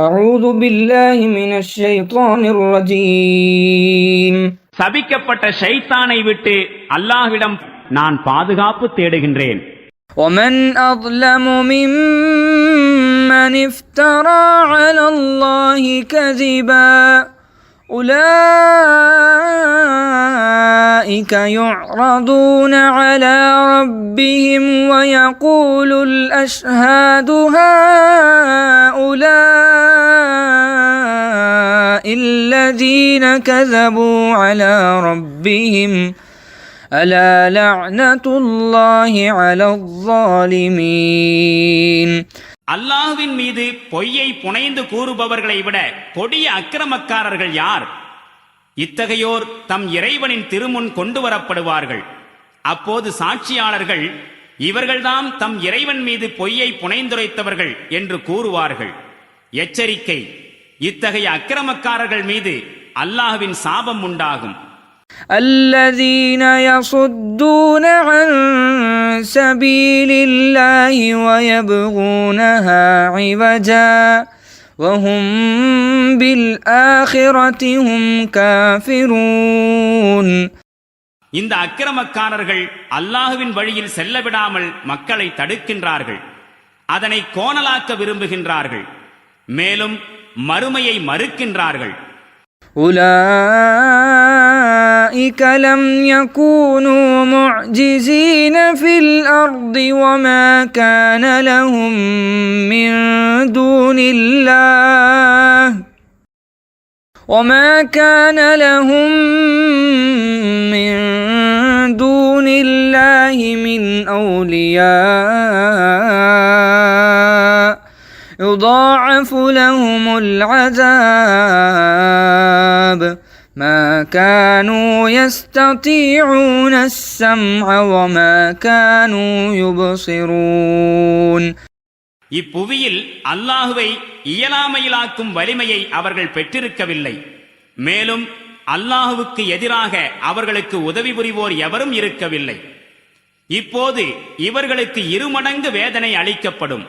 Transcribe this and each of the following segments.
أعوذ بالله من الشيطان الرجيم. சபிக்கப்பட்ட ஷைத்தானை விட்டு அல்லாஹ்விடம் நான் பாதுகாப்பு தேடுகின்றேன். ومن أظلم ممن افترى على الله كذبا أولئك يعرضون على ربهم ويقول الأشهاد هؤلاء الذين كذبوا على ربهم ألا لعنة الله على الظالمين. அல்லாஹ்வின் மீது பொய்யை புனைந்து கூறுபவர்களை விட கொடிய அக்கிரமக்காரர்கள் யார்? இத்தகையோர் தம் இறைவனின் திருமுன் கொண்டு வரப்படுவார்கள். அப்போது சாட்சியாளர்கள் இவர்கள்தாம் தம் இறைவன் மீது பொய்யை புனைந்துரைத்தவர்கள் என்று கூறுவார்கள். எச்சரிக்கை, இத்தகைய அக்கிரமக்காரர்கள் மீது அல்லாஹ்வின் சாபம் உண்டாகும். الذين يصدون عن سبيل الله ويبغونها عوجا وهم بالآخرة هم كافرون. இந்த அக்கிரமக்காரர்கள் அல்லாஹ்வின் வழியில் செல்ல விடாமல் மக்களை தடுக்கின்றார்கள், அதனை கோணலாக்க விரும்புகின்றார்கள், மேலும் மறுமையை மறுக்கின்றார்கள். أولئك لم يكونوا معجزين في الأرض وما كان لهم من دون الله من أولياء يضاعف لهم العذاب ما كانوا يستطيعون السمع وما كانوا يبصرون. இப்புவியில் அல்லாஹுவை இயலாமையிலாக்கும் வலிமையை அவர்கள் பெற்றிருக்கவில்லை. மேலும் அல்லாஹுவுக்கு எதிராக அவர்களுக்கு உதவி புரிவோர் எவரும் இருக்கவில்லை. இப்போது இவர்களுக்கு இருமடங்கு வேதனை அளிக்கப்படும்.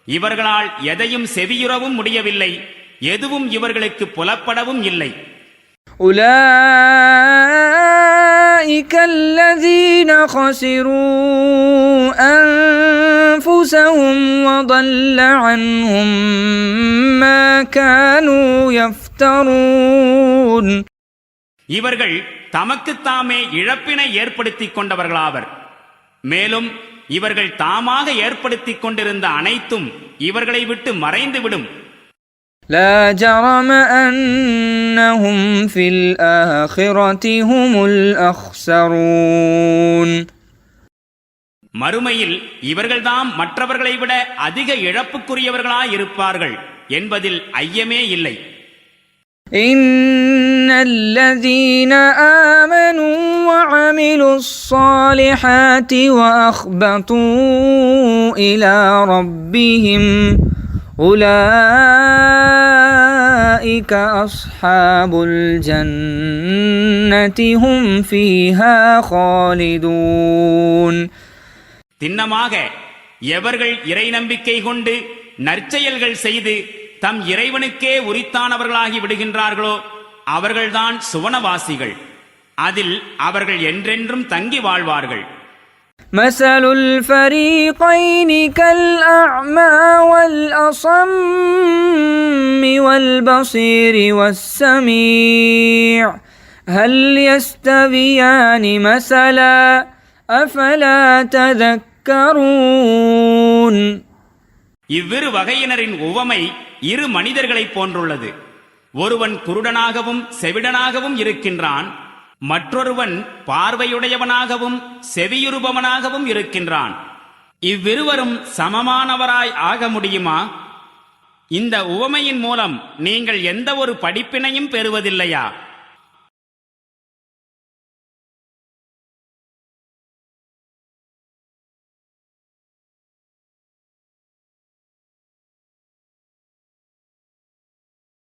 இவர்களால் எதையும் செவியுறவும் முடியவில்லை, எதுவும் இவர்களுக்கு புலப்படவும் இல்லை. أولئك الذين خسروا أنفسهم وضل عنهم ما كانوا يفترون. இவர்கள் தமக்குத்தாமே இழப்பினை ஏற்படுத்திக் கொண்டவர்களாவர். மேலும் இவர்கள் தாமாக ஏற்படுத்திக் கொண்டிருந்த அனைத்தும் இவர்களை விட்டு மறைந்துவிடும். لا جرم أنهم في الآخرة هم الأخسرون. மறுமையில் இவர்கள்தாம் மற்றவர்களை விட அதிக இழப்புக்குரியவர்களாயிருப்பார்கள் என்பதில் ஐயமே இல்லை. إن الذين آمنوا وعملوا الصالحات وأخبتوا إلى ربهم أولئك أصحاب الجنة هم فيها خالدون. திண்ணமாக எவர்கள் இறை நம்பிக்கை கொண்டு நற்செயல்கள் செய்து தம் இறைவனுக்கே உரித்தானவர்களாகி விடுகின்றார்களோ அவர்கள்தான் சுவனவாசிகள். அதில் அவர்கள் என்றென்றும் தங்கி வாழ்வார்கள். مثل الفريقين كالأعمى والأصم والبصير والسميع هل يستويان مثلا أفلا تذكرون. இவ்விரு வகையினரின் உவமை இரு மனிதர்களைப் போன்றுள்ளது. ஒருவன் குருடனாகவும் செவிடனாகவும் இருக்கின்றான், மற்றொருவன் பார்வையுடையவனாகவும் செவியுறுபவனாகவும் இருக்கின்றான். இவ்விருவரும் சமமானவராய் ஆக முடியுமா? இந்த உவமையின் மூலம் நீங்கள் எந்த ஒரு படிப்பினையும் பெறுவதில்லையா?